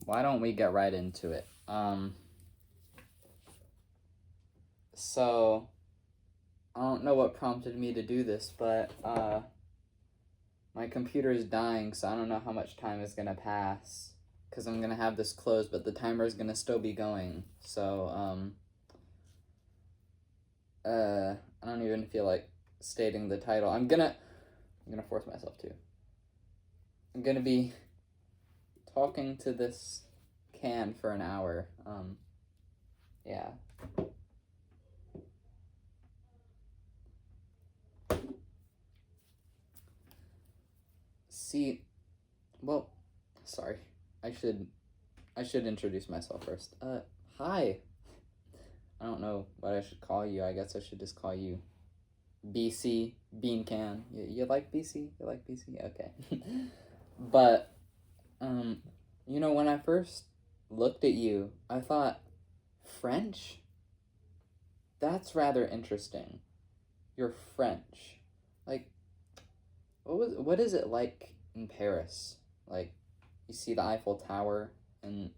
why don't we get right into it? So I don't know what prompted me to do this, but my computer is dying, so I don't know how much time is gonna pass because I'm gonna have this closed, but the timer is gonna still be going. So I don't even feel like stating the title. I'm gonna force myself to. I'm gonna be talking to this can for an hour. Yeah. See, well, sorry. I should introduce myself first. Hi. I don't know what I should call you. I guess I should just call you BC Bean Can. You like BC? You like BC? Okay. But when I first looked at you, I thought French? That's rather interesting. You're French. Like what is it like in Paris? Like you see the Eiffel Tower and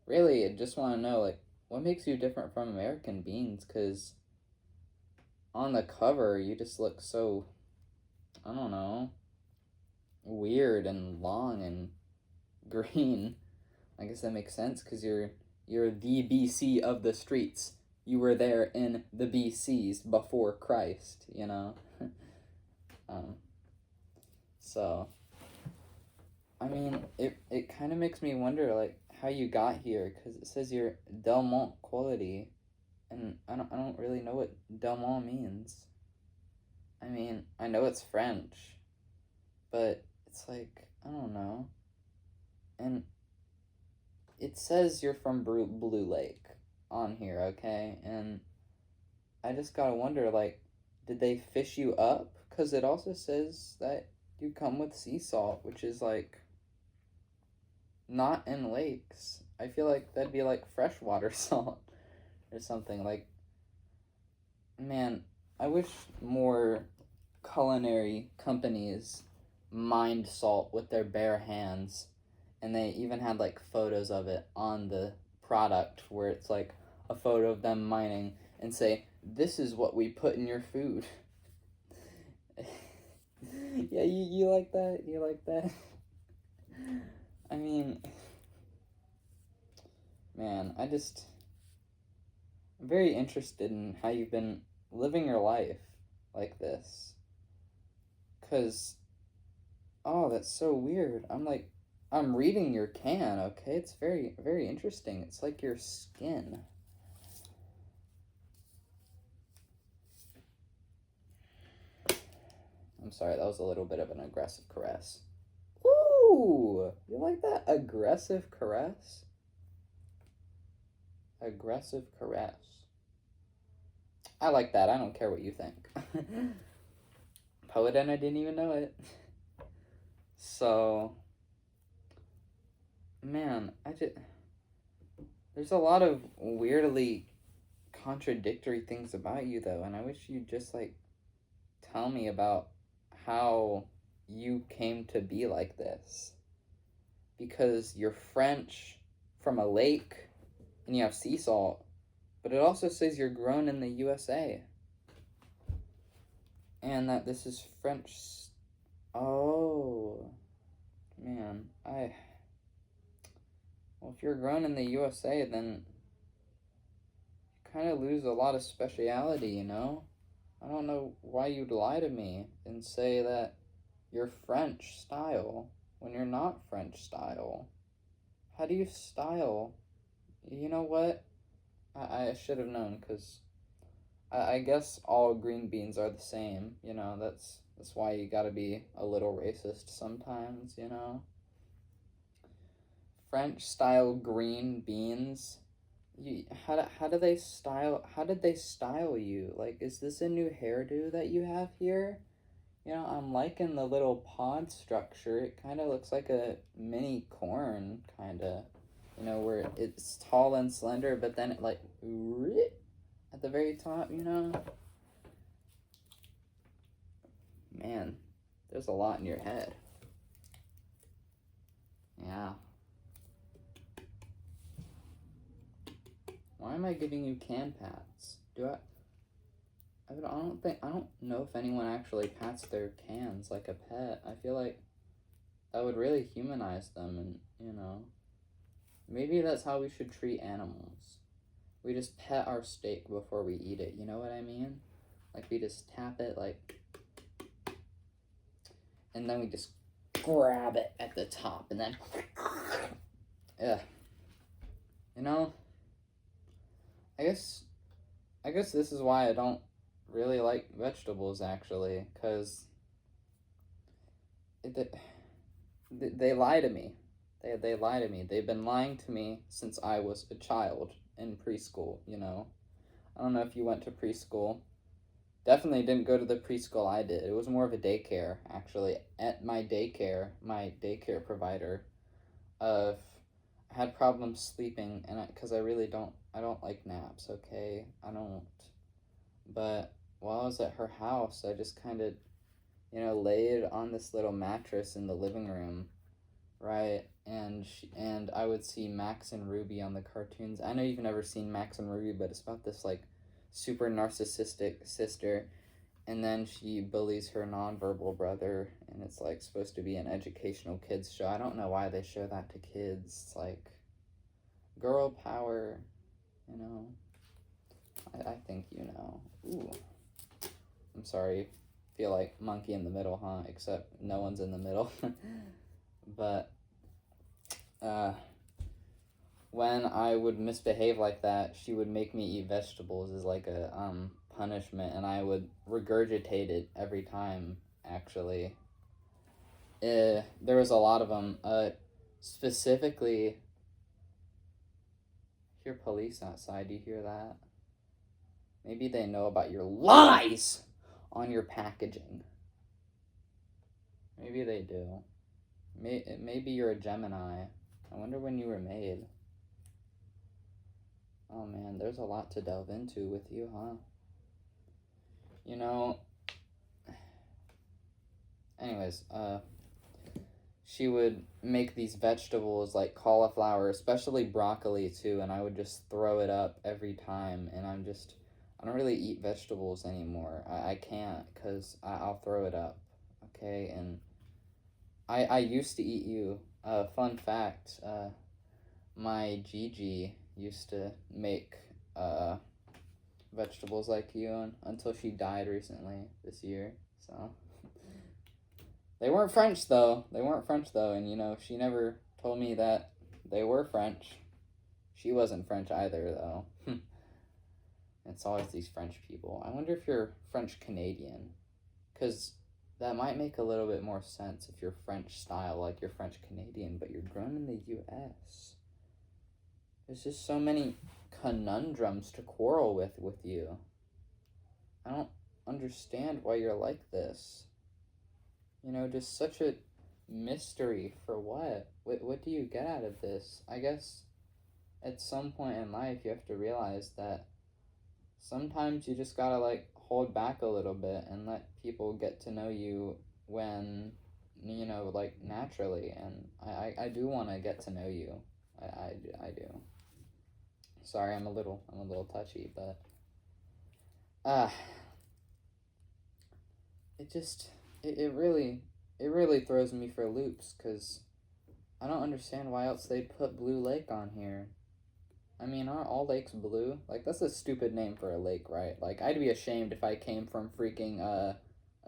really I just want to know like what makes you different from American beans cuz on the cover you just look so I don't know, weird and long and green. I guess that makes sense cuz you're the BC of the streets. You were there in the BCs before Christ, you know. um so I mean, it kind of makes me wonder, like, how you got here, because it says you're Delmont quality, and I don't really know what Delmont means. I mean, I know it's French, but it's like, I don't know. And it says you're from Blue Lake on here, okay? And I just gotta wonder, like, did they fish you up? Because it also says that you come with sea salt, which is like not in lakes. I feel like that'd be like freshwater salt or something. Like, man, I wish more culinary companies mined salt with their bare hands. And they even had like photos of it on the product where it's like a photo of them mining and say, this is what we put in your food. Yeah, you like that? You like that? I mean, man, I'm very interested in how you've been living your life like this. Because, oh, that's so weird. I'm reading your can, okay? It's very, very interesting. It's like your skin. I'm sorry, that was a little bit of an aggressive caress. Ooh, you like that? Aggressive caress? Aggressive caress. I like that. I don't care what you think. Poet and I didn't even know it. So, man, there's a lot of weirdly contradictory things about you though, and I wish you'd just like tell me about how you came to be like this. Because you're French from a lake and you have sea salt, but it also says you're grown in the USA. And that this is French. Oh, man. Well, if you're grown in the USA, then you kind of lose a lot of speciality, you know? I don't know why you'd lie to me and say that you're French style when you're not French style. How do you style? You know what? I should have known because I guess all green beans are the same. You know, that's why you gotta be a little racist sometimes, you know? French style green beans. How did they style you? Like, is this a new hairdo that you have here? You know, I'm liking the little pod structure. It kind of looks like a mini corn, kind of. You know, where it's tall and slender, but then it like at the very top, you know? Man, there's a lot in your head. Yeah. I giving you can pats? I don't know if anyone actually pats their cans like a pet. I feel like that would really humanize them, and, maybe that's how we should treat animals. We just pet our steak before we eat it, you know what I mean? Like, we just tap it, like, and then we just grab it at the top, and then, yeah. I guess this is why I don't really like vegetables, actually, because they lie to me. They lie to me. They've been lying to me since I was a child in preschool, I don't know if you went to preschool. Definitely didn't go to the preschool I did. It was more of a daycare, actually. At my daycare provider, I had problems sleeping, and because I really I don't like naps, okay? I don't. But while I was at her house, I just kind of, laid on this little mattress in the living room, right? And I would see Max and Ruby on the cartoons. I know you've never seen Max and Ruby, but it's about this, like, super narcissistic sister, and then she bullies her nonverbal brother, and it's, like, supposed to be an educational kids show. I don't know why they show that to kids. It's like, girl power, I think Ooh. I'm sorry. Feel like monkey in the middle, huh? Except no one's in the middle. But, when I would misbehave like that, she would make me eat vegetables as, like, a, punishment, and I would regurgitate it every time, actually. There was a lot of them. Specifically, hear police outside. Do you hear that? Maybe they know about your lies on your packaging. Maybe they do. Maybe you're a Gemini. I wonder when you were made. Oh man, there's a lot to delve into with you, huh? Anyways, she would make these vegetables like cauliflower, especially broccoli too, and I would just throw it up every time, and I don't really eat vegetables anymore. I can't, because I'll throw it up, okay? And I used to eat you. Fun fact, my Gigi used to make vegetables like you until she died recently this year, so. They weren't French, though. And, she never told me that they were French. She wasn't French either, though. It's always these French people. I wonder if you're French-Canadian, because that might make a little bit more sense if you're French style, like you're French-Canadian, but you're grown in the U.S. There's just so many conundrums to quarrel with you. I don't understand why you're like this. Just such a mystery for what? What do you get out of this? I guess at some point in life you have to realize that sometimes you just gotta, like, hold back a little bit and let people get to know you when, like, naturally. And I do want to get to know you. I do. Sorry, I'm a little touchy, but it really throws me for loops, because I don't understand why else they'd put Blue Lake on here. I mean, aren't all lakes blue? Like, that's a stupid name for a lake, right? Like, I'd be ashamed if I came from freaking a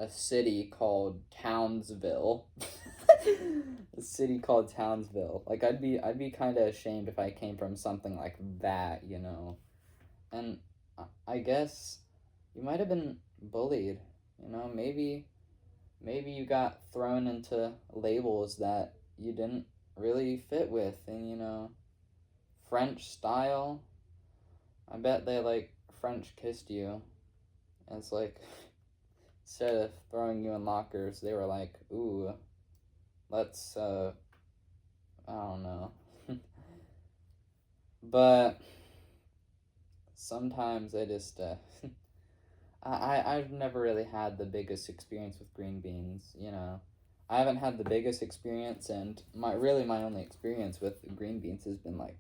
city called Townsville. A city called Townsville. Like, I'd be kind of ashamed if I came from something like that, And I guess you might have been bullied, maybe you got thrown into labels that you didn't really fit with, and, French style, I bet they, like, French kissed you. It's like, instead of throwing you in lockers, they were like, ooh, let's, I don't know. But sometimes I just, I've never really had the biggest experience with green beans, I haven't had the biggest experience, and my only experience with green beans has been, like,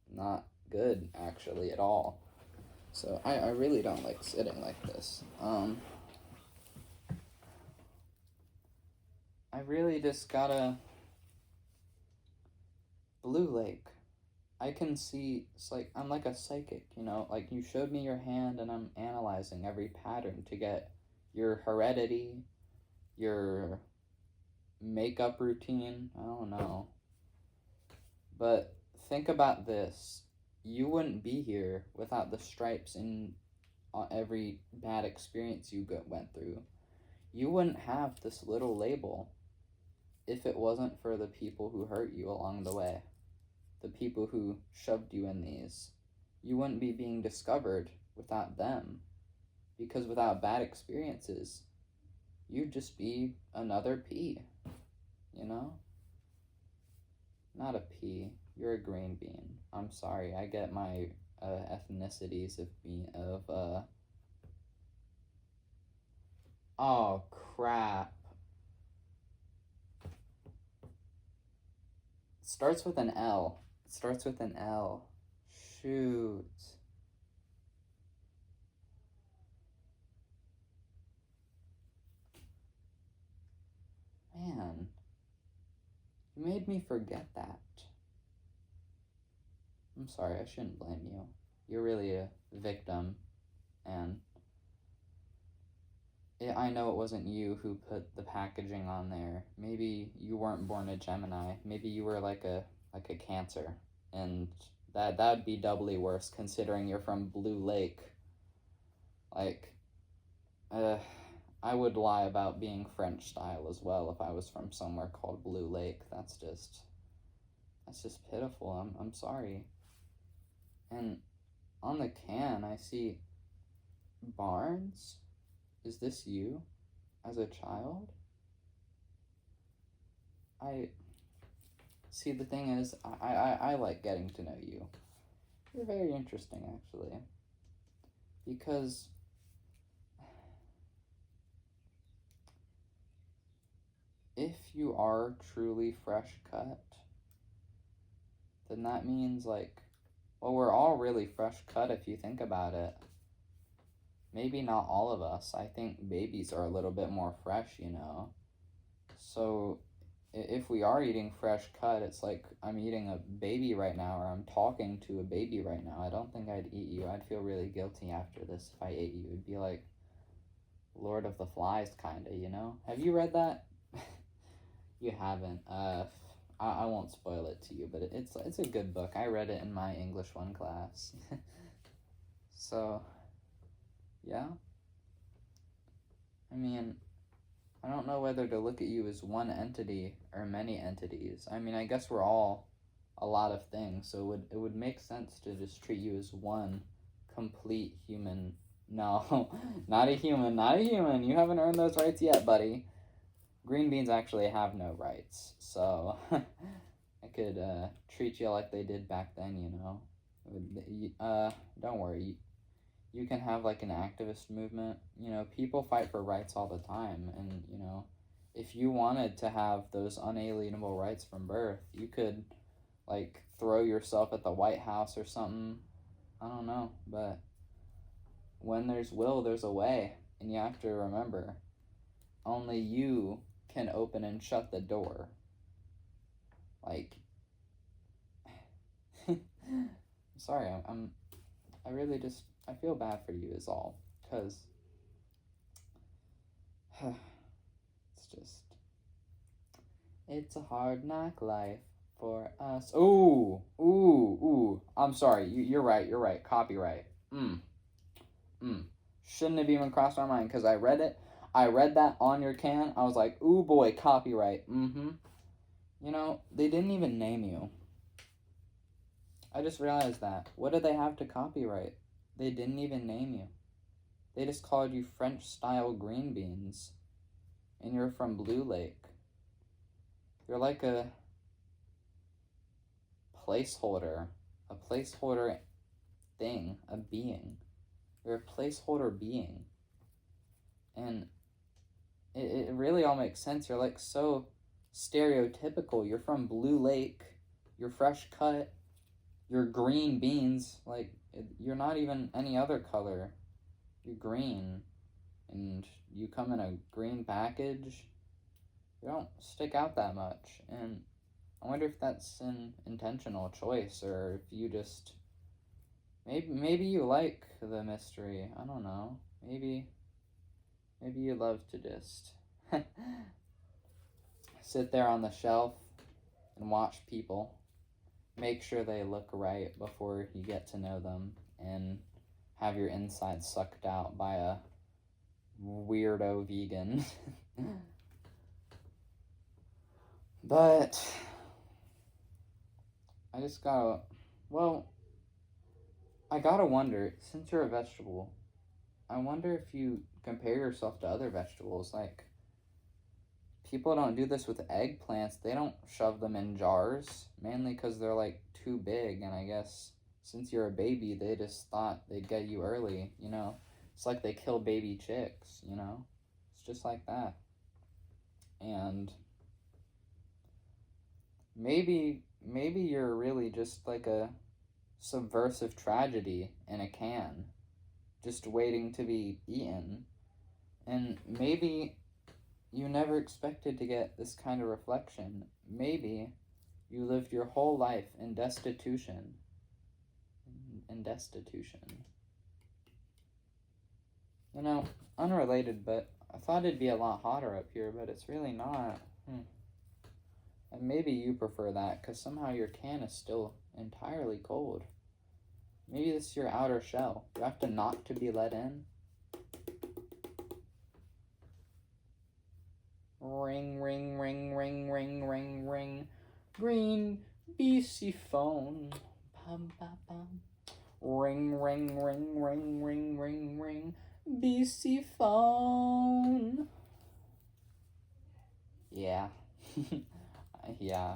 not good, actually, at all. So I really don't like sitting like this. I really just gotta... Blue Lake. I can see, it's like, I'm like a psychic, you know? Like, you showed me your hand and I'm analyzing every pattern to get your heredity, your makeup routine. I don't know. But think about this. You wouldn't be here without the stripes in every bad experience you went through. You wouldn't have this little label if it wasn't for the people who hurt you along the way, the people who shoved you in these. You wouldn't be being discovered without them, because without bad experiences, you'd just be another P, you know? Not a pea. You're a green bean. I'm sorry. I get my ethnicities of. Oh crap! It starts with an L. It starts with an L. Shoot. Man, you made me forget that. I'm sorry. I shouldn't blame you. You're really a victim, and I know it wasn't you who put the packaging on there. Maybe you weren't born a Gemini. Maybe you were like a Cancer, and that'd be doubly worse considering you're from Blue Lake. Like, I would lie about being French style as well if I was from somewhere called Blue Lake. That's just pitiful. I'm sorry. And on the can, I see Barnes. Is this you as a child? I see, the thing is, I like getting to know you. You're very interesting, actually. Because if you are truly fresh cut, then that means, like, well, we're all really fresh cut if you think about it. Maybe not all of us. I think babies are a little bit more fresh, you know? So if we are eating fresh cut, it's like I'm eating a baby right now, or I'm talking to a baby right now. I don't think I'd eat you. I'd feel really guilty after this if I ate you. It'd be like Lord of the Flies, kind of, you know? Have you read that? You haven't. I won't spoil it to you, but it's a good book. I read it in my English 1 class. So, yeah. I mean, I don't know whether to look at you as one entity or many entities. I mean, I guess we're all a lot of things, so it would make sense to just treat you as one complete human. No, not a human, not a human. You haven't earned those rights yet, buddy. Green beans actually have no rights, so I could treat you like they did back then, you know. Don't worry. You can have like an activist movement. You know, people fight for rights all the time, and you know, if you wanted to have those unalienable rights from birth, you could like throw yourself at the White House or something. I don't know, but when there's will, there's a way, and you have to remember, only you can open and shut the door. Like, I'm sorry, I really just, I feel bad for you is all, because it's a hard knock life for us. Ooh, I'm sorry, you're right, copyright. Shouldn't have even crossed my mind, because I read that on your can, I was like, ooh boy, copyright, You know, they didn't even name you. I just realized that. What did they have to copyright? They didn't even name you. They just called you French-style green beans. And you're from Blue Lake. You're like a placeholder. A placeholder thing. A being. You're a placeholder being. And it really all makes sense. You're like so stereotypical. You're from Blue Lake. You're fresh cut. You're green beans. Like, You're not even any other color. You're green, and you come in a green package. You don't stick out that much, and I wonder if that's an intentional choice, or if you just maybe you like the mystery. I don't know. Maybe you love to just sit there on the shelf and watch people. Make sure they look right before you get to know them, and have your insides sucked out by a weirdo vegan. But I just gotta, I gotta wonder, since you're a vegetable, I wonder if you compare yourself to other vegetables. Like, people don't do this with eggplants. They don't shove them in jars, mainly because they're like too big, and I guess since you're a baby, they just thought they'd get you early, you know? It's like they kill baby chicks, you know? It's just like that. And maybe you're really just like a subversive tragedy in a can, just waiting to be eaten. And maybe you never expected to get this kind of reflection. Maybe you lived your whole life in destitution. You know, unrelated, but I thought it'd be a lot hotter up here, but it's really not. And maybe you prefer that, because somehow your can is still entirely cold. Maybe this is your outer shell. You have to knock to be let in. Ring, ring, ring, ring, ring, ring, ring. Green BC phone. Bum, bum, bum. Ring, ring, ring, ring, ring, ring, ring. BC phone. Yeah. Yeah.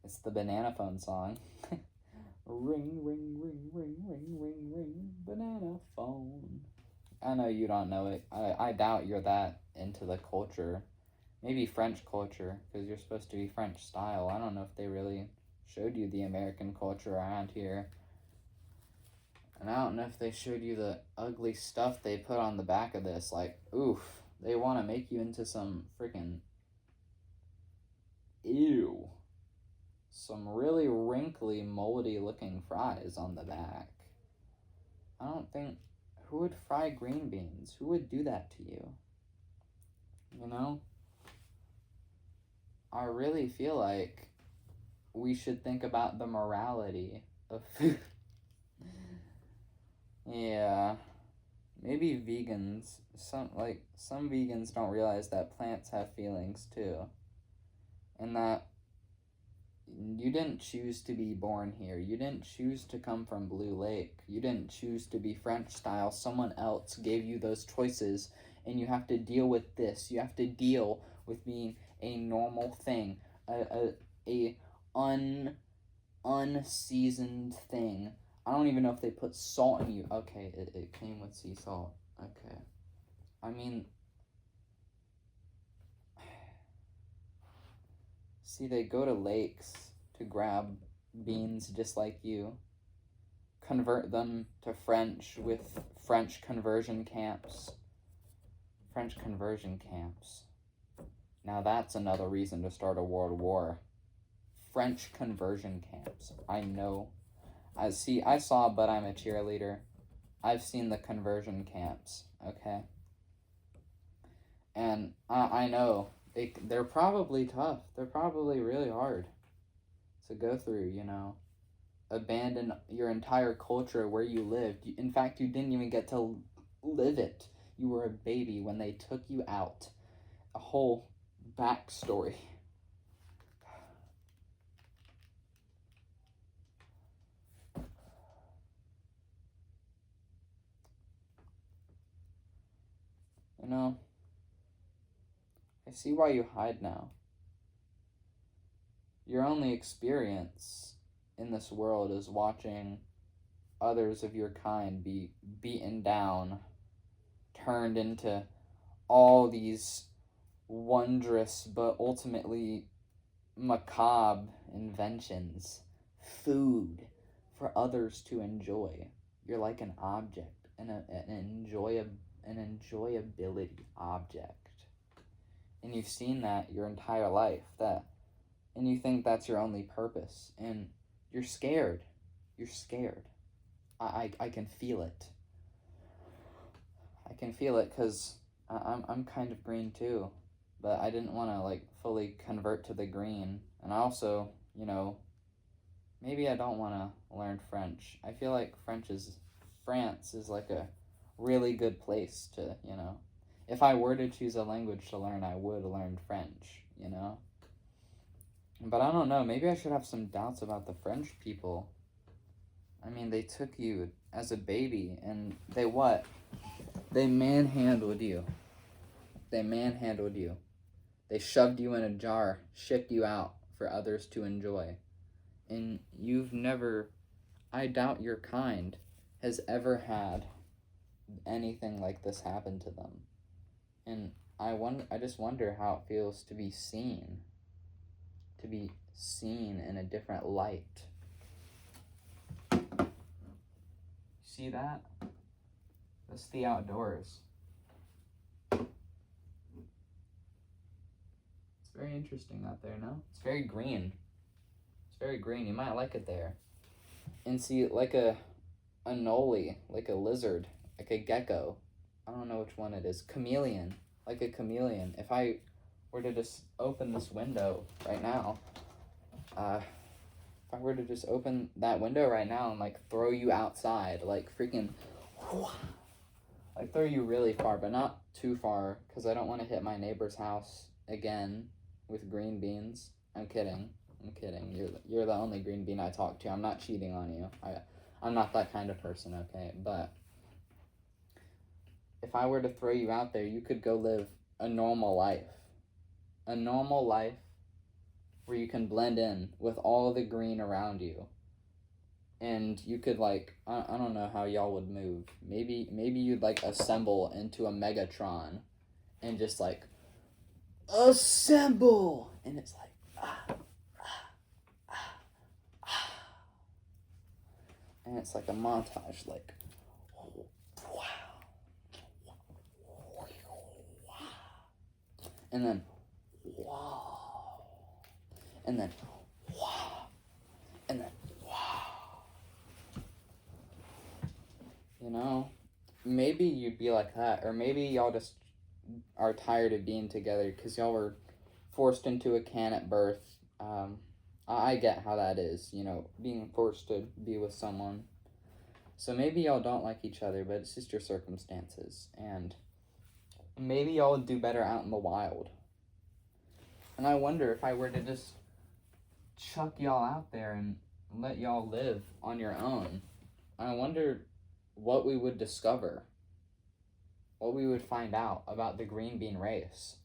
It's the banana phone song. Ring, ring, ring, ring, ring, ring, ring. Banana phone. I know you don't know it. I doubt you're that into the culture. Maybe French culture, because you're supposed to be French style. I don't know if they really showed you the American culture around here. And I don't know if they showed you the ugly stuff they put on the back of this. Like, oof, they want to make you into some freaking... Ew. Some really wrinkly, moldy looking fries on the back. I don't think... Who would fry green beans? Who would do that to you? You know? I really feel like we should think about the morality of food. Yeah. Maybe vegans, some vegans don't realize that plants have feelings too. And that you didn't choose to be born here. You didn't choose to come from Blue Lake. You didn't choose to be French style. Someone else gave you those choices, and you have to deal with this. You have to deal with being a normal thing, a unseasoned thing. I don't even know if they put salt in you. Okay, it came with sea salt. Okay. I mean, see, they go to lakes to grab beans just like you, convert them to French with French conversion camps. French conversion camps. Now that's another reason to start a world war. French conversion camps. I know. I saw But I'm a Cheerleader. I've seen the conversion camps, okay? And I know. They're probably tough. They're probably really hard to go through, you know. Abandon your entire culture where you lived. In fact, you didn't even get to live it. You were a baby when they took you out. A whole backstory. You know, I see why you hide now. Your only experience in this world is watching others of your kind be beaten down, turned into all these wondrous but ultimately macabre inventions. Food for others to enjoy. You're like an object, an enjoyability object. And you've seen that your entire life, and you think that's your only purpose, and you're scared. You're scared. I can feel it. I can feel it because I'm kind of green too, but I didn't want to like fully convert to the green. And I also, maybe I don't want to learn French. I feel like France is like a really good place to, if I were to choose a language to learn, I would learn French, But I don't know, maybe I should have some doubts about the French people. I mean, they took you as a baby, and they what? They manhandled you. They shoved you in a jar, shipped you out for others to enjoy. And I doubt your kind has ever had anything like this happen to them. And I just wonder how it feels to be seen in a different light. See that? That's the outdoors. It's very interesting out there, no? It's very green. You might like it there. And see, like a noli, like a lizard, like a gecko. I don't know which one it is. Chameleon. Like a chameleon. If I were to just open this window right now, if I were to just open that window right now and like throw you outside, like freaking, like throw you really far, but not too far, because I don't want to hit my neighbor's house again with green beans. I'm kidding. You're the only green bean I talk to. I'm not cheating on you. I'm not that kind of person, okay? But if I were to throw you out there, you could go live a normal life. A normal life where you can blend in with all the green around you. And you could like, I don't know how y'all would move. Maybe you'd like assemble into a Megatron and just like, assemble! And it's like, and it's like a montage, like, wow. And then, wow. And then, wow. And then, wow. Maybe you'd be like that. Or maybe y'all just are tired of being together because y'all were forced into a can at birth. I get how that is, being forced to be with someone. So maybe y'all don't like each other, but it's just your circumstances. And maybe y'all would do better out in the wild. And I wonder if I were to just chuck y'all out there and let y'all live on your own, I wonder what we would discover, what we would find out about the green bean race.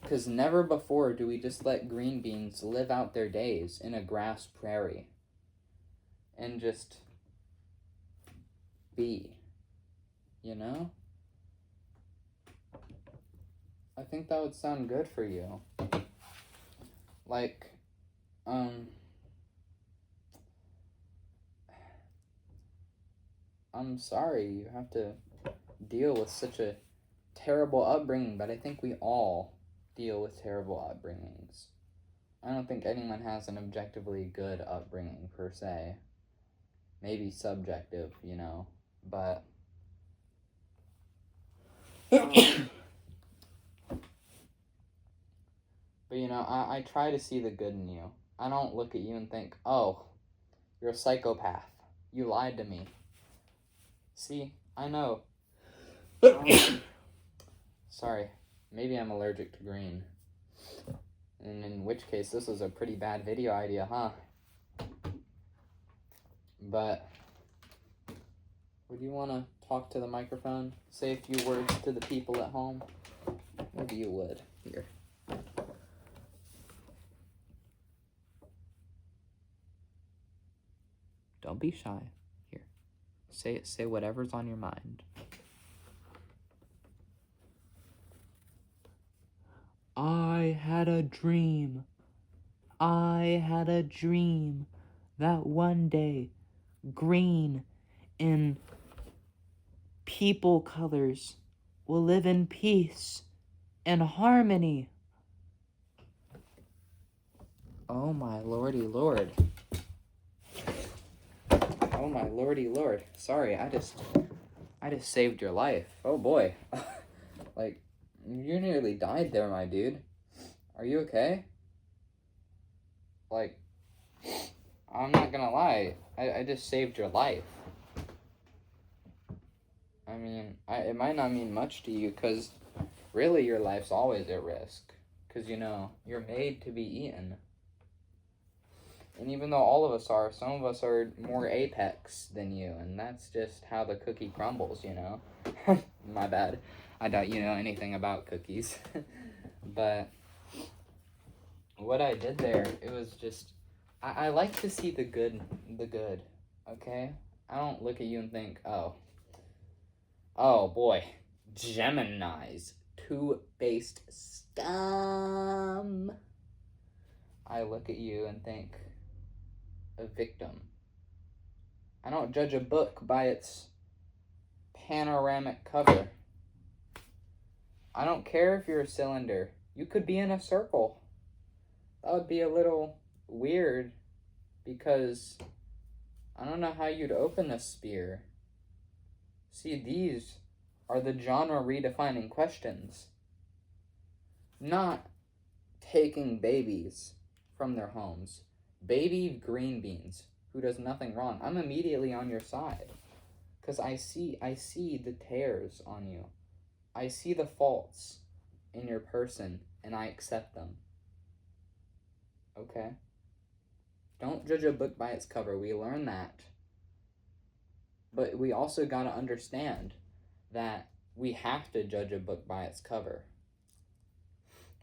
Because never before do we just let green beans live out their days in a grass prairie and just be, I think that would sound good for you. Like, I'm sorry you have to deal with such a terrible upbringing, but I think we all deal with terrible upbringings. I don't think anyone has an objectively good upbringing, per se. Maybe subjective, but... But, I try to see the good in you. I don't look at you and think, oh, you're a psychopath. You lied to me. See, I know. Sorry, maybe I'm allergic to green. And in which case, this was a pretty bad video idea, huh? But, would you want to talk to the microphone? Say a few words to the people at home? Maybe you would. Here. Don't be shy. Here. Say whatever's on your mind. I had a dream that one day green, in people colors will live in peace and harmony. Oh my lordy lord. Oh my lordy lord. Sorry, I just saved your life. Oh boy. Like, you nearly died there, my dude. Are you okay? Like, I'm not gonna lie. I just saved your life. I mean, it might not mean much to you, because really your life's always at risk. Because, you're made to be eaten. And even though all of us are, some of us are more apex than you, and that's just how the cookie crumbles, My bad. I doubt you know anything about cookies. But what I did there, it was just, I like to see the good, okay? I don't look at you and think, oh boy, Gemini's two-faced scum. I look at you and think, a victim. I don't judge a book by its panoramic cover. I don't care if you're a cylinder. You could be in a circle. That would be a little weird, because I don't know how you'd open a spear. See, these are the genre redefining questions. Not taking babies from their homes. Baby green beans who does nothing wrong. I'm immediately on your side, because I see the tears on you. I see the faults in your person, and I accept them. Okay? Don't judge a book by its cover. We learn that. But we also got to understand that we have to judge a book by its cover.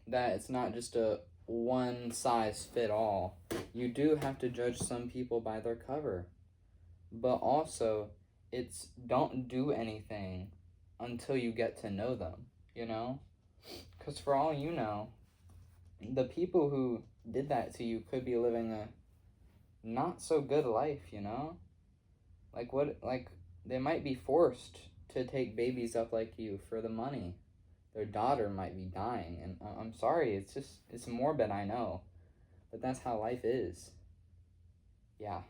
That it's not just a one size fit all. You do have to judge some people by their cover. But also, it's don't do anything until you get to know them, Because for all you know, the people who did that to you could be living a not so good life, Like, they might be forced to take babies up like you for the money. Their daughter might be dying, and I'm sorry, it's morbid, I know. But that's how life is. Yeah.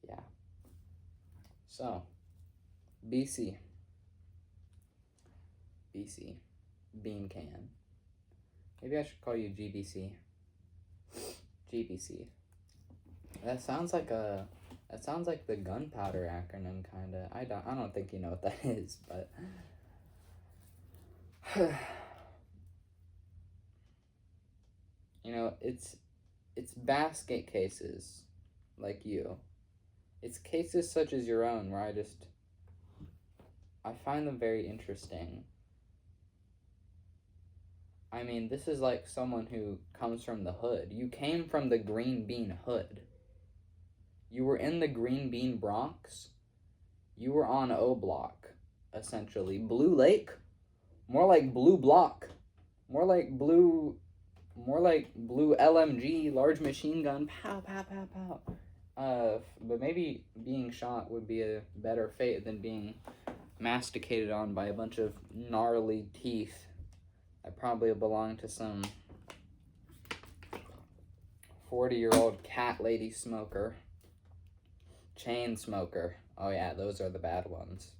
Yeah. So, BC. Bean can. Maybe I should call you GBC. GBC. That sounds like the gunpowder acronym, kinda. I don't think you know what that is, but it's basket cases like you. It's cases such as your own where I find them very interesting. I mean, this is like someone who comes from the hood. You came from the green bean hood. You were in the green bean Bronx. You were on O Block, essentially. Blue Lake? More like Blue Block. More like blue LMG, large machine gun. Pow, pow, pow, pow. But maybe being shot would be a better fate than being masticated on by a bunch of gnarly teeth that probably belong to some 40-year-old cat lady smoker. Chain smoker. Oh yeah, those are the bad ones.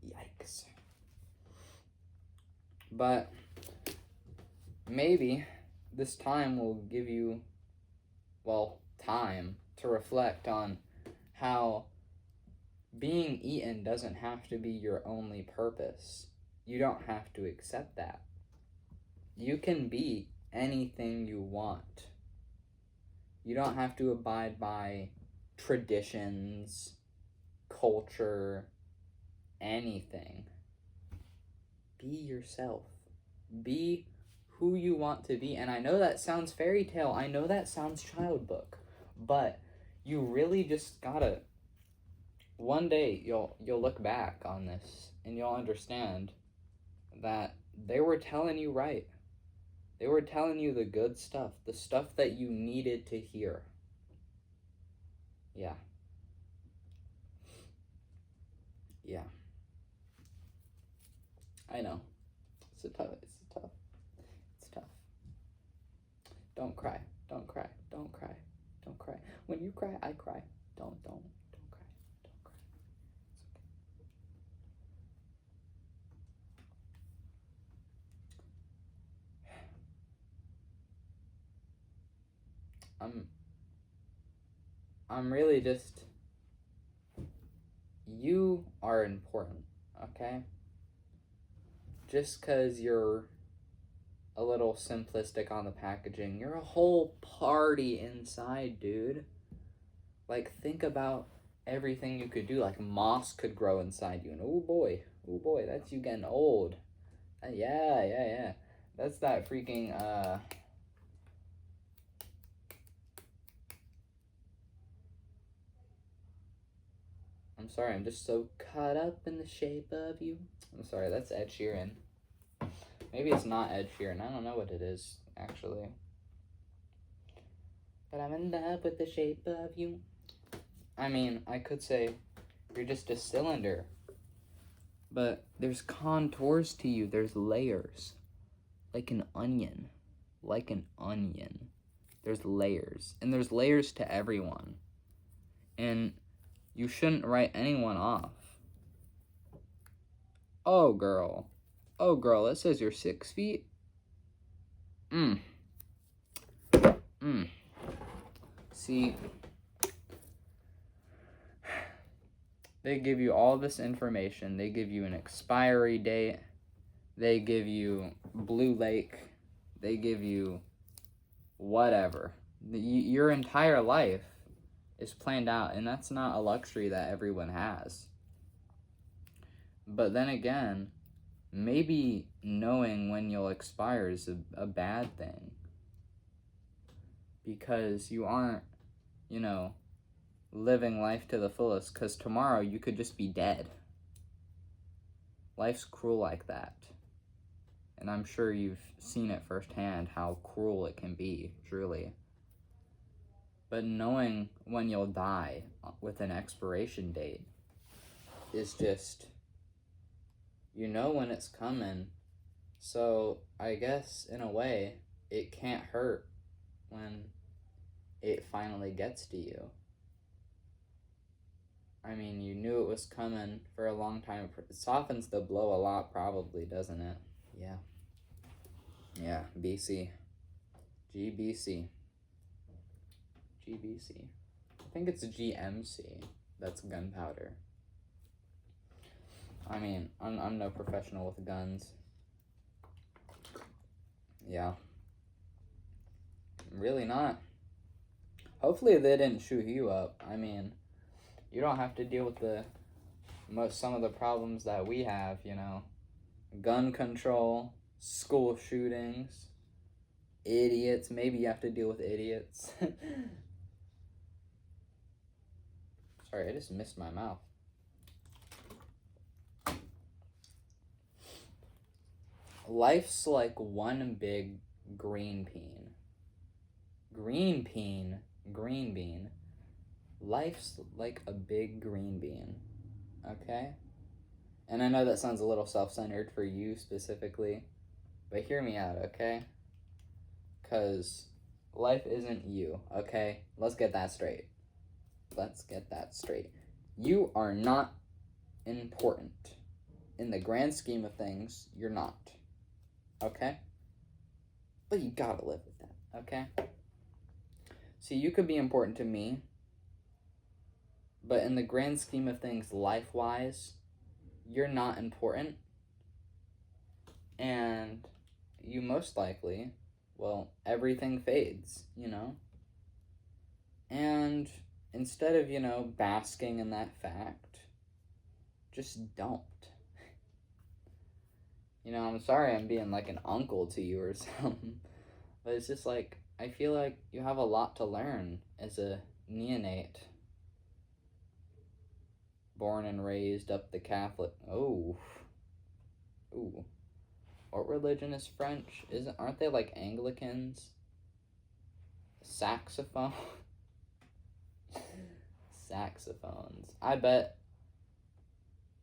Yikes. But maybe this time will give you, time to reflect on how being eaten doesn't have to be your only purpose. You don't have to accept that. You can be anything you want. You don't have to abide by traditions, culture, anything. Be yourself. Be who you want to be. And I know that sounds fairy tale. I know that sounds child book. But you really just gotta, one day you'll look back on this and you'll understand that they were telling you right. They were telling you the good stuff, the stuff that you needed to hear. Yeah. Yeah. I know. It's tough. It's tough. Don't cry. Don't cry. Don't cry. Don't cry. When you cry, I cry. Don't cry. Don't cry. It's okay. I'm really just, you are important, okay? Just because you're a little simplistic on the packaging, you're a whole party inside, dude. Like, think about everything you could do. Like, moss could grow inside you, and oh boy, that's you getting old. Yeah. That's that freaking, I'm sorry, I'm just so caught up in the shape of you. I'm sorry, that's Ed Sheeran. Maybe it's not Ed Sheeran. I don't know what it is, actually. But I'm in love with the shape of you. I mean, I could say you're just a cylinder. But there's contours to you. There's layers. Like an onion. Like an onion. There's layers. And there's layers to everyone. And you shouldn't write anyone off. Oh, girl. Oh, girl, it says you're 6 feet? See, they give you all this information. They give you an expiry date. They give you Blue Lake. They give you whatever. Your entire life is planned out, and that's not a luxury that everyone has. But then again, maybe knowing when you'll expire is a bad thing. Because you aren't, living life to the fullest, because tomorrow you could just be dead. Life's cruel like that. And I'm sure you've seen it firsthand how cruel it can be, truly. But knowing when you'll die with an expiration date is just, when it's coming. So I guess, in a way, it can't hurt when it finally gets to you. I mean, you knew it was coming for a long time. It softens the blow a lot, probably, doesn't it? Yeah, BC. GBC. I think it's GMC. That's gunpowder. I mean, I'm no professional with guns. Yeah. Really not. Hopefully they didn't shoot you up. I mean, you don't have to deal with some of the problems that we have, gun control, school shootings, idiots. Maybe you have to deal with idiots. Sorry, I just missed my mouth. Life's like one big green bean. Green bean. Life's like a big green bean. Okay? And I know that sounds a little self-centered for you specifically, but hear me out, okay? Because life isn't you, okay? Let's get that straight. You are not important. In the grand scheme of things, you're not. Okay? But you gotta live with that, okay? See, you could be important to me, but in the grand scheme of things, life-wise, you're not important. And you most likely, everything fades, And instead of, basking in that fact, just don't. I'm sorry I'm being like an uncle to you or something, but it's just like, I feel like you have a lot to learn as a neonate. Born and raised up the Catholic. Ooh. What religion is French? Aren't they like Anglicans? Saxophone? saxophones. I bet.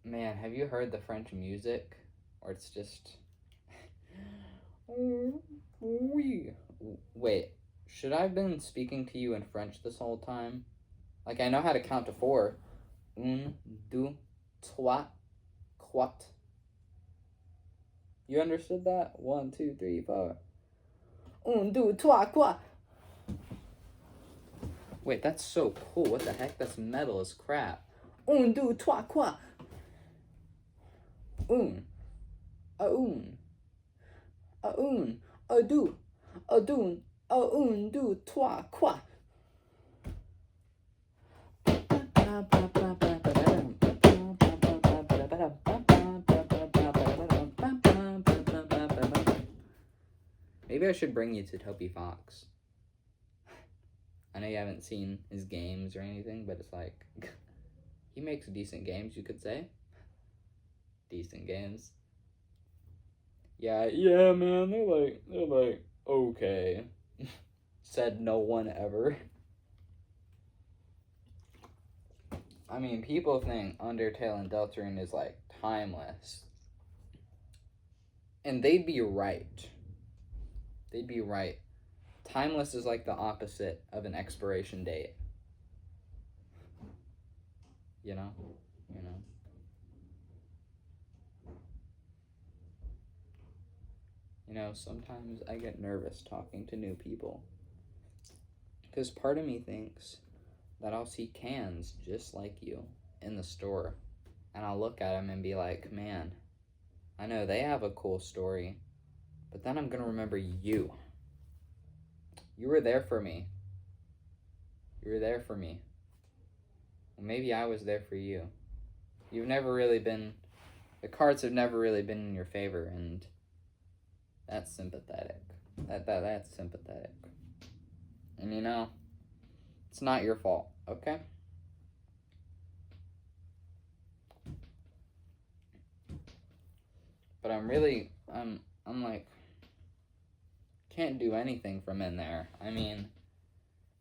Man, have you heard the French music? Or it's just. Wait, should I have been speaking to you in French this whole time? Like, I know how to count to 4. Un, deux, trois, quatre. You understood that? 1, 2, 3, 4. Un, deux, trois, quatre. Wait, that's so cool. What the heck? That's metal as crap. Un, deux, trois, quatre. Un. A un. A un. A deux. A deux. A un, deux, trois, quatre. Maybe I should bring you to Toby Fox. I know you haven't seen his games or anything, but it's like he makes decent games, you could say. Decent games. Yeah, man, they're like okay. Said no one ever. I mean, people think Undertale and Deltarune is like timeless. And they'd be right. They'd be right. Timeless is like the opposite of an expiration date. You know? Sometimes I get nervous talking to new people. Because part of me thinks that I'll see cans just like you in the store. And I'll look at them and be like, man, I know they have a cool story. But then I'm going to remember you. You were there for me. Well, maybe I was there for you. You've never really been... The cards have never really been in your favor, and that's sympathetic. That's sympathetic. And it's not your fault, okay? But I'm like, can't do anything from in there. I mean,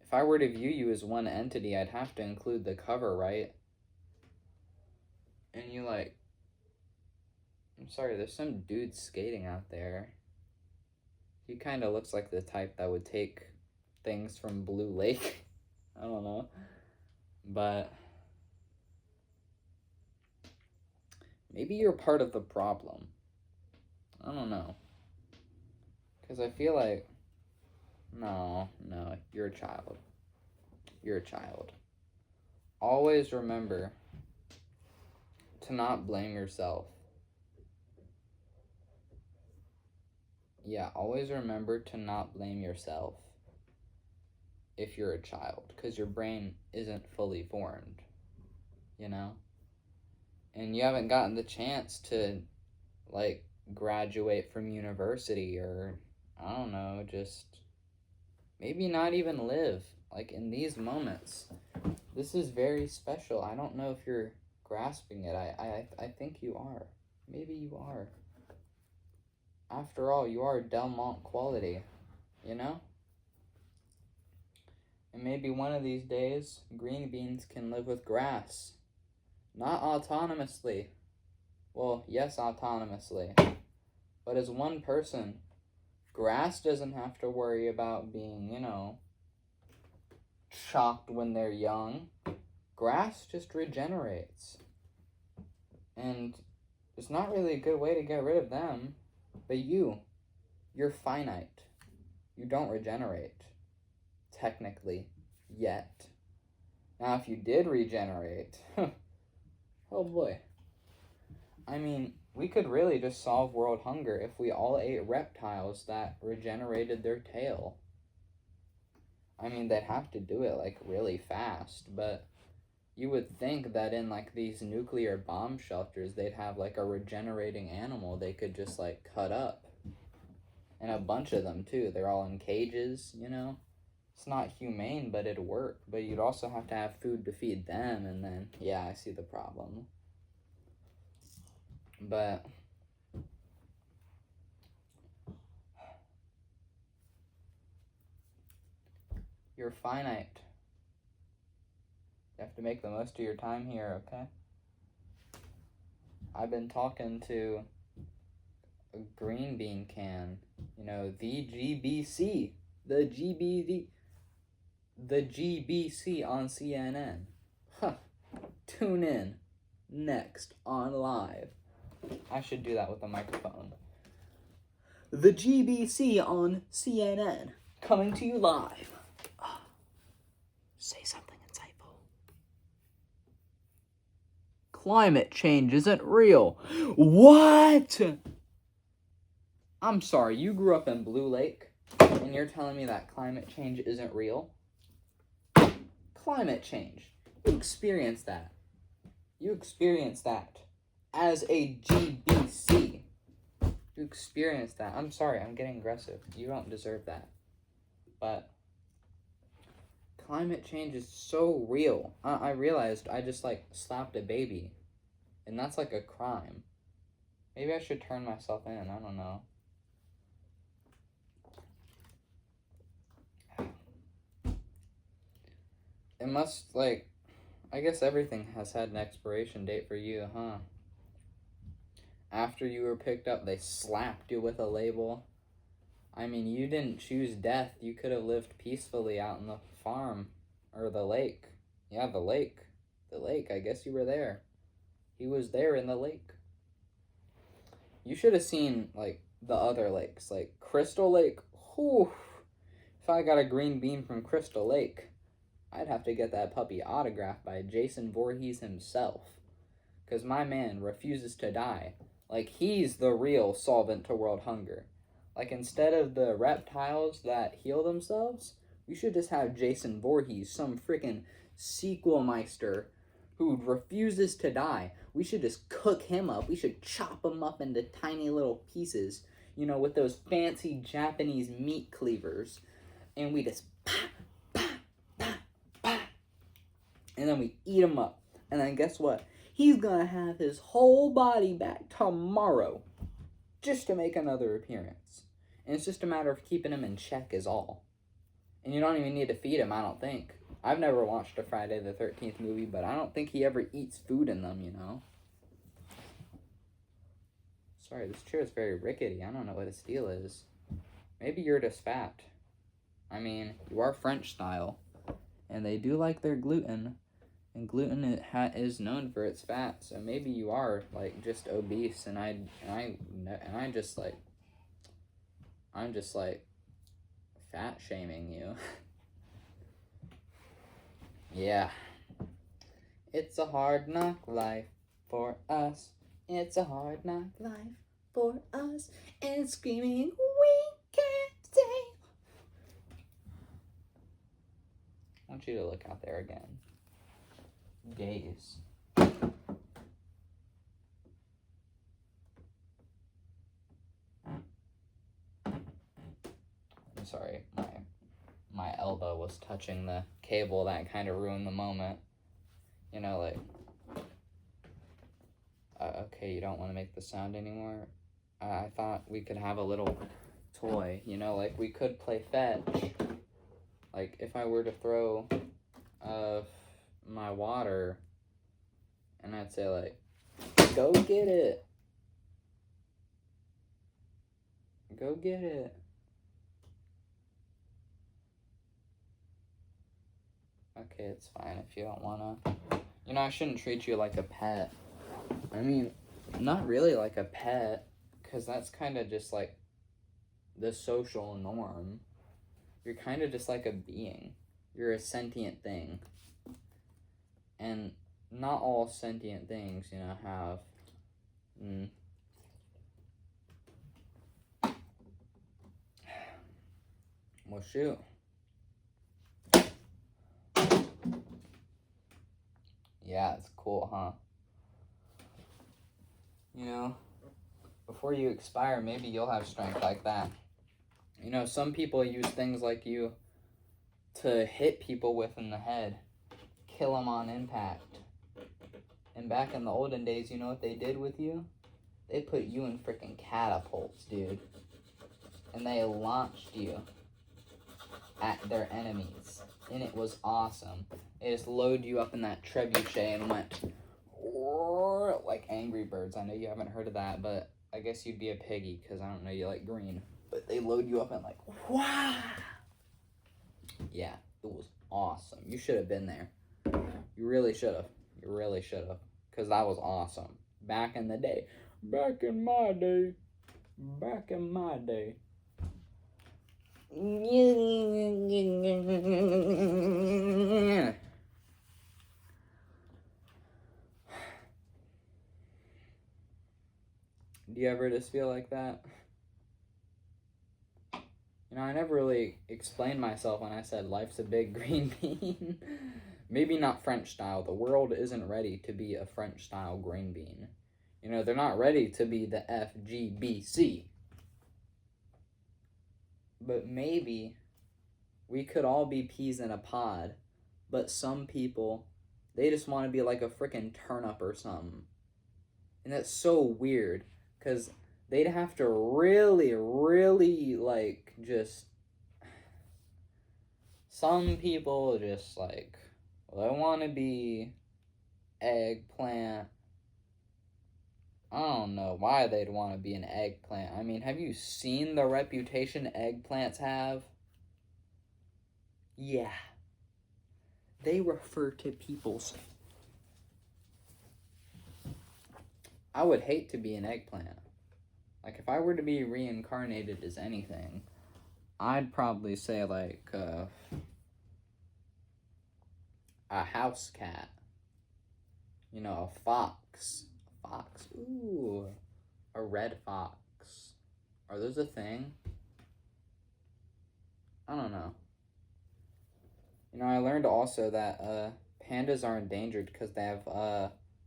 if I were to view you as one entity, I'd have to include the cover, right? And I'm sorry, there's some dude skating out there. He kind of looks like the type that would take things from Blue Lake. I don't know. But maybe you're part of the problem. I don't know. Because I feel like... No, you're a child. You're a child. Always remember to not blame yourself. Yeah, always remember to not blame yourself if you're a child, because your brain isn't fully formed, And you haven't gotten the chance to, graduate from university or, I don't know, just maybe not even live, in these moments. This is very special. I don't know if you're grasping it. I think you are. Maybe you are. After all, you are Delmont quality, And maybe one of these days, green beans can live with grass. Not autonomously. Well, yes, autonomously. But as one person, grass doesn't have to worry about being, shocked when they're young. Grass just regenerates. And there's not really a good way to get rid of them. But you're finite. You don't regenerate. Technically. Yet. Now, if you did regenerate, oh boy. I mean, we could really just solve world hunger if we all ate reptiles that regenerated their tail. I mean, they'd have to do it, really fast, but you would think that in, these nuclear bomb shelters, they'd have, a regenerating animal they could just, cut up. And a bunch of them, too. They're all in cages, It's not humane, but it'd work. But you'd also have to have food to feed them, and then, yeah, I see the problem. But you're finite. You have to make the most of your time here, okay? I've been talking to a green bean can. You know, the GBC. The GBC on CNN. Huh. Tune in next on Live. I should do that with a microphone. The GBC on CNN. Coming to you live. Say something insightful. Climate change isn't real. What? I'm sorry, you grew up in Blue Lake, and you're telling me that climate change isn't real? Climate change. You experienced that. You experienced that as a GBC. You experienced that. I'm sorry, I'm getting aggressive. You don't deserve that. But climate change is so real. I realized I just slapped a baby. And that's like a crime. Maybe I should turn myself in. I don't know. It must, I guess everything has had an expiration date for you, huh? After you were picked up, they slapped you with a label. I mean, you didn't choose death. You could have lived peacefully out in the farm. Or the lake. Yeah, the lake. The lake, I guess you were there. He was there in the lake. You should have seen, the other lakes. Like, Crystal Lake. Whew. If I got a green bean from Crystal Lake, I'd have to get that puppy autographed by Jason Voorhees himself. Because my man refuses to die. Like, he's the real solvent to world hunger. Like, instead of the reptiles that heal themselves, we should just have Jason Voorhees, some freaking sequel meister who refuses to die. We should just cook him up. We should chop him up into tiny little pieces, with those fancy Japanese meat cleavers. And we just and then we eat him up. And then guess what? He's gonna have his whole body back tomorrow just to make another appearance. And it's just a matter of keeping him in check is all. And you don't even need to feed him, I don't think. I've never watched a Friday the 13th movie, but I don't think he ever eats food in them, Sorry, this chair is very rickety. I don't know what his deal is. Maybe you're just fat. I mean, you are French style. And they do like their gluten. And gluten is known for its fat. So maybe you are, just obese. And I'm just fat shaming you. Yeah. It's a hard knock life for us. It's a hard knock life for us. And screaming, we can't stay. I want you to look out there again. Gaze. I'm sorry, my elbow was touching the cable. That kind of ruined the moment. Okay, you don't want to make the sound anymore? I thought we could have a little toy, we could play fetch. Like, if I were to throw my water, and I'd say, go get it. Go get it. Okay, it's fine if you don't wanna. I shouldn't treat you like a pet. I mean, not really like a pet, because that's kind of just the social norm. You're kind of just like a being. You're a sentient thing. And not all sentient things, have... Well, shoot. Yeah, it's cool, huh? Before you expire, maybe you'll have strength like that. Some people use things like you to hit people with in the head. Kill them on impact. And back in the olden days, you know what they did with you? They put you in freaking catapults, dude. And they launched you at their enemies. and it was awesome. They just load you up in that trebuchet and went like Angry Birds. I know you haven't heard of that, but I guess you'd be a piggy because I don't know you like green. But they load you up and like, wow. Yeah, it was awesome. You should have been there. You really should have. You really should have. Because that was awesome. Back in the day. Back in my day. Back in my day. Do you ever just feel like that? You know, I never really explained myself when I said life's a big green bean. Maybe not French style. The world isn't ready to be a French style green bean. You know, they're not ready to be the FGBC. But maybe we could all be peas in a pod, but some people, they just want to be like a freaking turnip or something. And that's so weird, because they'd have to really, like, just... Some people just, like, well, I want to be eggplant. I don't know why they'd want to be an eggplant. I mean, have you seen the reputation eggplants have? Yeah. They refer to people's... I would hate to be an eggplant. Like, if I were to be reincarnated as anything, I'd probably say, like, a house cat. You know, a fox. A fox. Ooh. A red fox. Are those a thing? I don't know. You know, I learned also that pandas are endangered because they have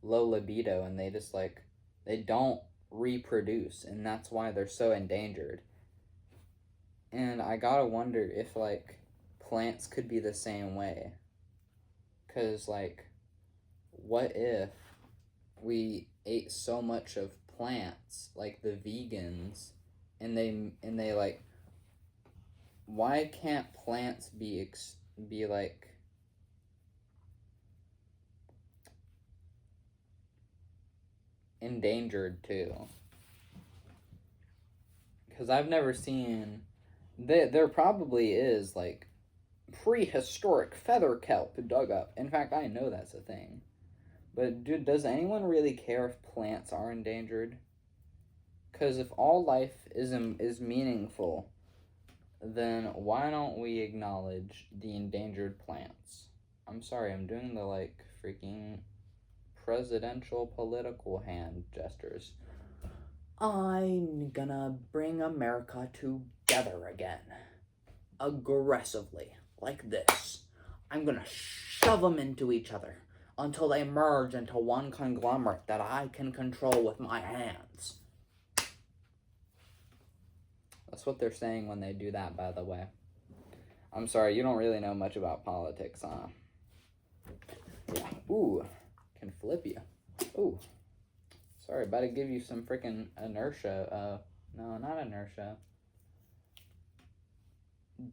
low libido and they just, like, they don't reproduce, and that's why they're so endangered. And I gotta wonder if, like, plants could be the same way. Because, like, what if we ate so much of plants, like the vegans, and they like, why can't plants be like endangered too? Because I've never seen, there probably is like prehistoric feather kelp dug up. In fact, I know that's a thing. But does anyone really care if plants are endangered? Because if all life is meaningful, then why don't we acknowledge the endangered plants? I'm sorry, I'm doing the, like, freaking presidential political hand gestures. I'm gonna bring America together again. Aggressively. Like this. I'm gonna shove them into each other until they merge into one conglomerate that I can control with my hands. That's what they're saying when they do that, by the way. I'm sorry, you don't really know much about politics, huh? Yeah. Ooh, can flip you. Ooh. Sorry, about to give you some freaking inertia. No, not inertia.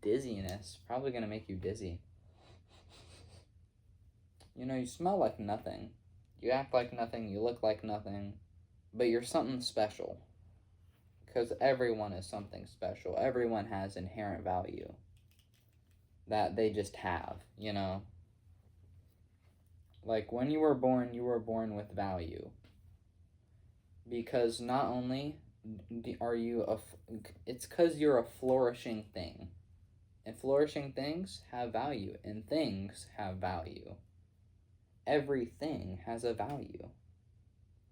Dizziness. Probably gonna make you dizzy. You know, you smell like nothing. You act like nothing, you look like nothing. But you're something special. Because everyone is something special. Everyone has inherent value that they just have, you know? Like, when you were born with value. Because not only are you it's because you're a flourishing thing. And flourishing things have value, and things have value. Everything has a value,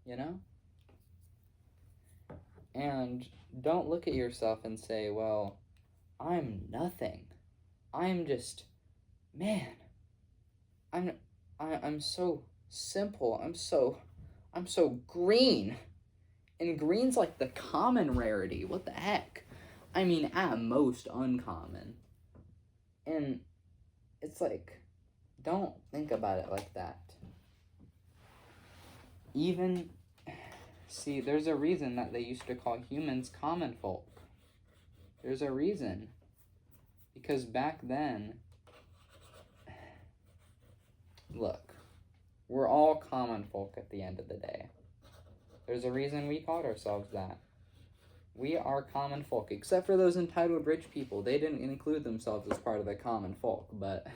you know? And don't look at yourself and say, well, I'm nothing. I'm just, man, I'm so simple. I'm so green. And green's like the common rarity. What the heck? I mean, at most uncommon. And it's like, don't think about it like that. Even, see, there's a reason that they used to call humans common folk. There's a reason. Because back then, Look, we're all common folk at the end of the day. There's a reason we called ourselves that. We are common folk, except for those entitled rich people. They didn't include themselves as part of the common folk, but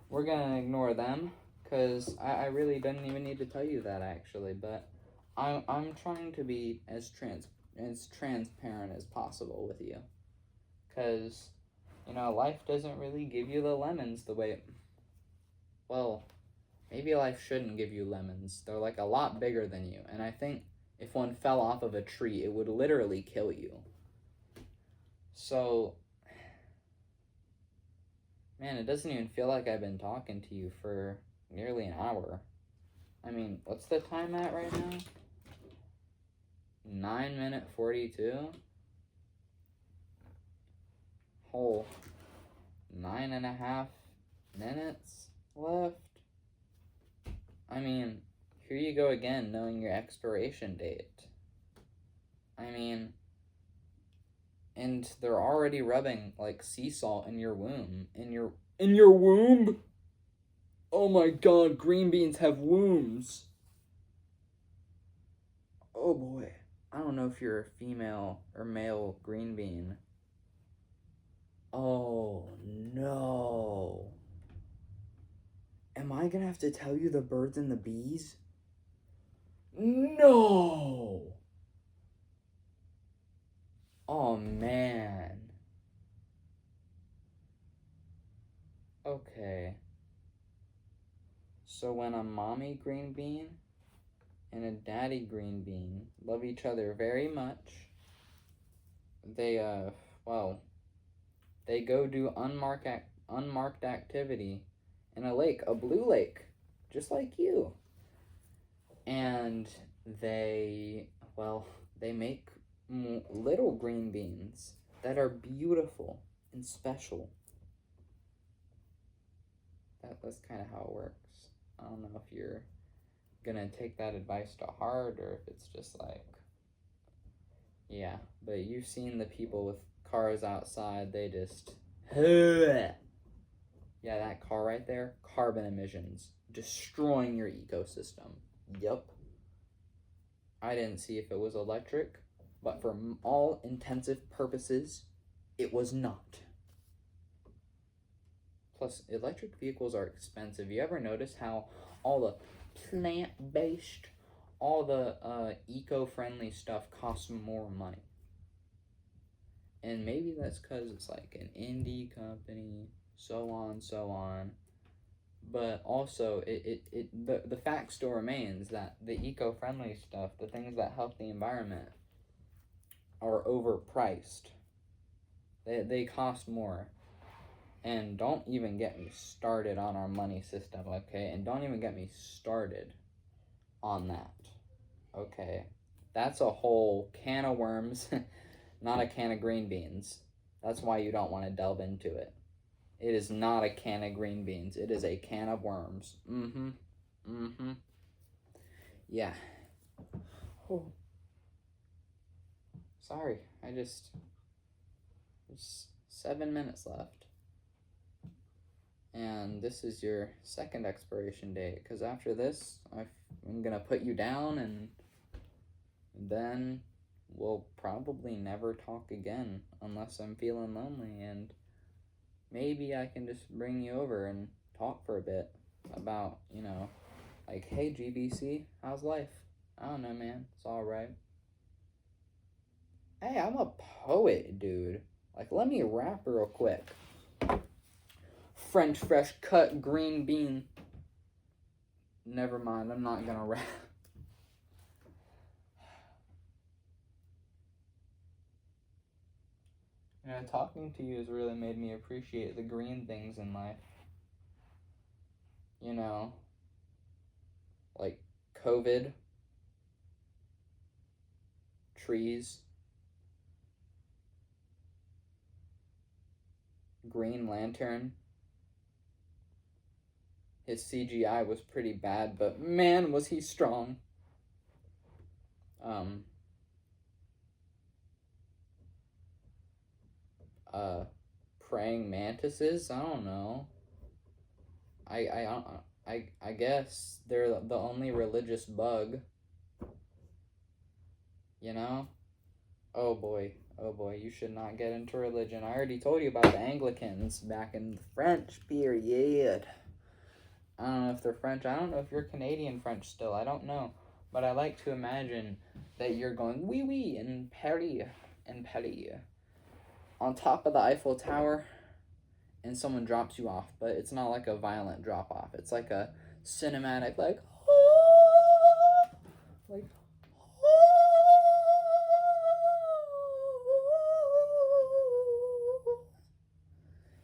we're gonna ignore them, because I really didn't even need to tell you that, actually, but I'm trying to be as transparent as possible with you, because, you know, life doesn't really give you the lemons the way, well, maybe life shouldn't give you lemons. They're like a lot bigger than you, and I think if one fell off of a tree, it would literally kill you. So, man, it doesn't even feel like I've been talking to you for nearly an hour. I mean, what's the time at right now? 9:42? Whole 9.5 minutes left? I mean, here you go again, knowing your expiration date. I mean, and they're already rubbing, like, sea salt in your womb. In your womb? Oh my god, green beans have wombs. Oh boy. I don't know if you're a female or male green bean. Oh no. Am I gonna have to tell you the birds and the bees? No! Oh man. Okay. So when a mommy green bean and a daddy green bean love each other very much, they they go do unmarked activity in a lake, a blue lake, just like you. And they make little green beans that are beautiful and special. That's kind of how it works. I don't know if you're gonna take that advice to heart or if it's just like, yeah, but you've seen the people with cars outside, they just, yeah, that car right there, carbon emissions, destroying your ecosystem. Yup. I didn't see if it was electric, but for all intensive purposes, it was not. Plus, electric vehicles are expensive. You ever notice how all the plant-based, all the eco-friendly stuff costs more money? And maybe that's because it's like an indie company, so on. But also, the fact still remains that the eco-friendly stuff, the things that help the environment, are overpriced. They cost more. And don't even get me started on our money system, okay? And don't even get me started on that, okay? That's a whole can of worms, not a can of green beans. That's why you don't want to delve into it. It is not a can of green beans. It is a can of worms. Yeah. Oh. Sorry, there's 7 minutes left. And this is your second expiration date, because after this, I'm gonna put you down, and then we'll probably never talk again unless I'm feeling lonely, and maybe I can just bring you over and talk for a bit about, you know, like, hey, GBC, how's life? I don't know, man, it's alright. Hey, I'm a poet, dude. Like, let me rap real quick. French fresh cut green bean. Never mind, I'm not gonna rap. You know, talking to you has really made me appreciate the green things in life. You know, like COVID, trees, Green Lantern. His CGI was pretty bad, but man, was he strong. Praying mantises? I don't know. I guess they're the only religious bug. You know? Oh boy, you should not get into religion. I already told you about the Anglicans back in the French period. I don't know if they're French. I don't know if you're Canadian French still. I don't know. But I like to imagine that you're going, oui, oui, in Paris, on top of the Eiffel Tower, and someone drops you off. But it's not like a violent drop off. It's like a cinematic, like, like,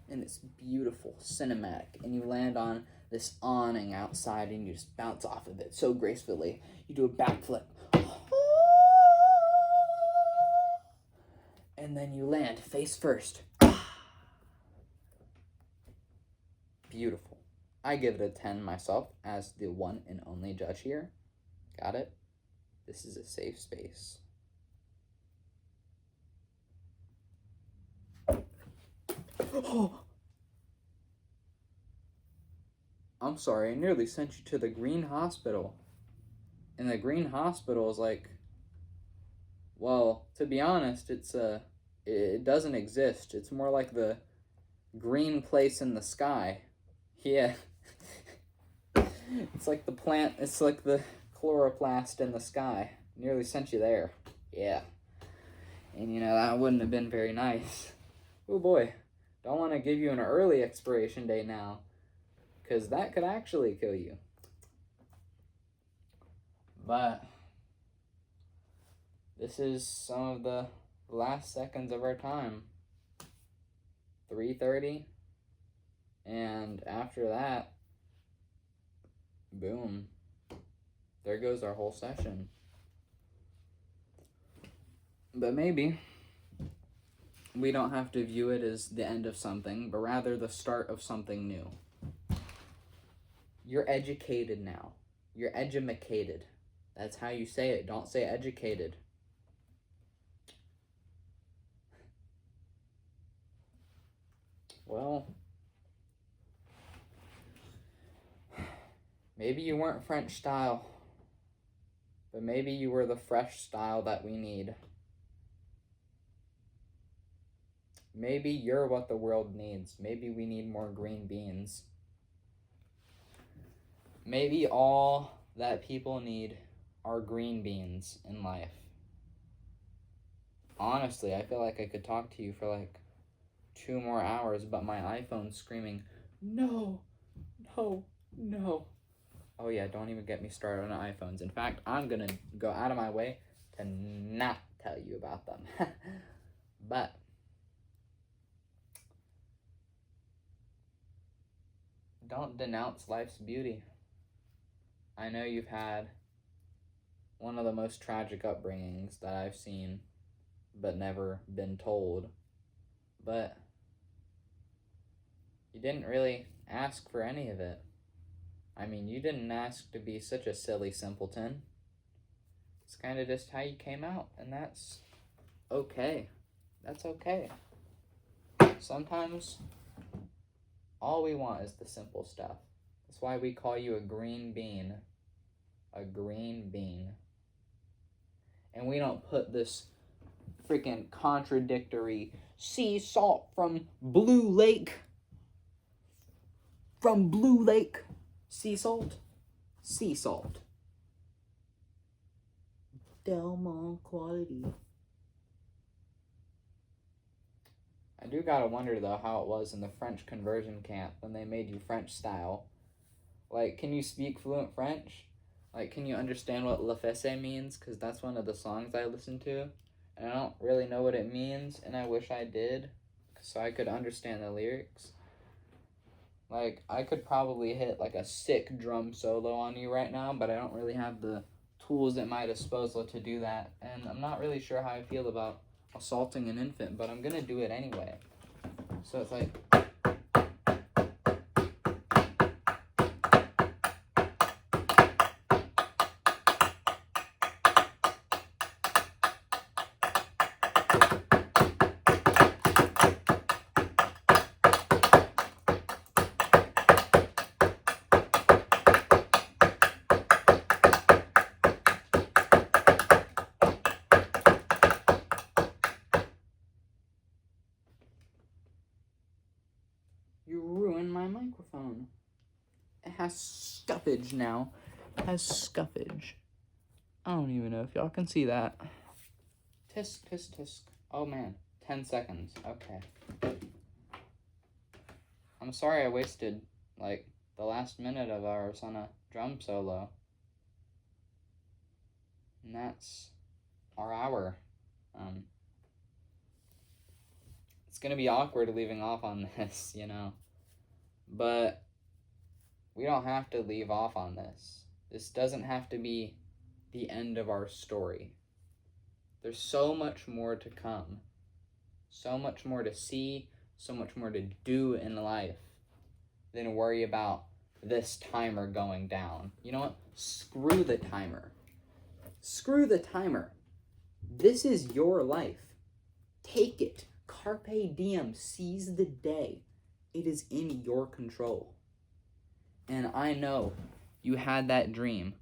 and it's beautiful, cinematic, and you land on this awning outside and you just bounce off of it so gracefully. You do a backflip, and then you land face first. Beautiful. I give it a 10 myself as the one and only judge here. Got it? This is a safe space. Oh! I'm sorry, I nearly sent you to the Green Hospital. And the Green Hospital is like, well, to be honest, it doesn't exist. It's more like the green place in the sky. Yeah. It's like the plant, it's like the chloroplast in the sky. Nearly sent you there. Yeah. And that wouldn't have been very nice. Oh boy. Don't want to give you an early expiration date now, because that could actually kill you. But this is some of the last seconds of our time. 3:30. And after that, boom. There goes our whole session. But maybe we don't have to view it as the end of something, but rather the start of something new. You're educated now. You're edumacated. That's how you say it. Don't say educated. Well, maybe you weren't French style, but maybe you were the fresh style that we need. Maybe you're what the world needs. Maybe we need more green beans. Maybe all that people need are green beans in life. Honestly, I feel like I could talk to you for like 2 more hours, but my iPhone's screaming, no, no, no. Oh yeah, don't even get me started on iPhones. In fact, I'm gonna go out of my way to not tell you about them. But don't denounce life's beauty. I know you've had one of the most tragic upbringings that I've seen, but never been told. But you didn't really ask for any of it. I mean, you didn't ask to be such a silly simpleton. It's kind of just how you came out, and that's okay. That's okay. Sometimes all we want is the simple stuff. That's why we call you a green bean. A green bean. And we don't put this freaking contradictory sea salt from Blue Lake. From Blue Lake. Sea salt. Sea salt. Delmont quality. I do gotta wonder, though, how it was in the French conversion camp when they made you French style. Like, can you speak fluent French? Like, can you understand what Le Fessé means? Because that's one of the songs I listen to. And I don't really know what it means, and I wish I did, so I could understand the lyrics. Like, I could probably hit, like, a sick drum solo on you right now, but I don't really have the tools at my disposal to do that. And I'm not really sure how I feel about assaulting an infant, but I'm gonna do it anyway. So it's like... stuffage now. It has scuffage. I don't even know if y'all can see that. Tisk, tisk, tisk. Oh man, 10 seconds. Okay. I'm sorry I wasted, like, the last minute of ours on a drum solo. And that's our hour. It's gonna be awkward leaving off on this, you know. But we don't have to leave off on this. This doesn't have to be the end of our story. There's so much more to come. So much more to see, so much more to do in life than worry about this timer going down. You know what? Screw the timer. Screw the timer. This is your life. Take it. Carpe diem. Seize the day. It is in your control. And I know you had that dream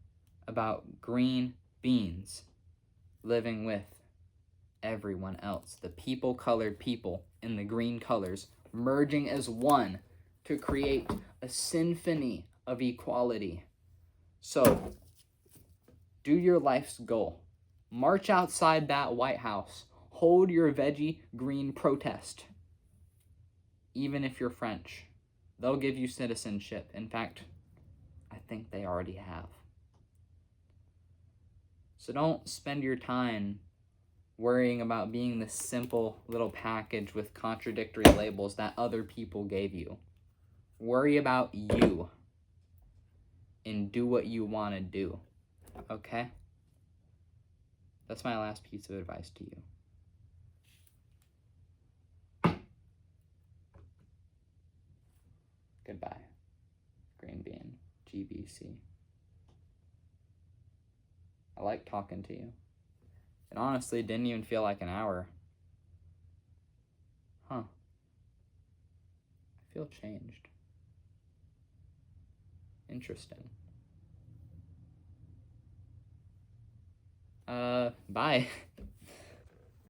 about green beans living with everyone else. The people-colored people in the green colors merging as one to create a symphony of equality. So, do your life's goal. March outside that White House. Hold your veggie green protest. Even if you're French, they'll give you citizenship. In fact, I think they already have. So don't spend your time worrying about being this simple little package with contradictory labels that other people gave you. Worry about you and do what you want to do. Okay? That's my last piece of advice to you. Goodbye. Green Bean, GBC. I like talking to you. It honestly didn't even feel like an hour. Huh. I feel changed. Interesting. Bye.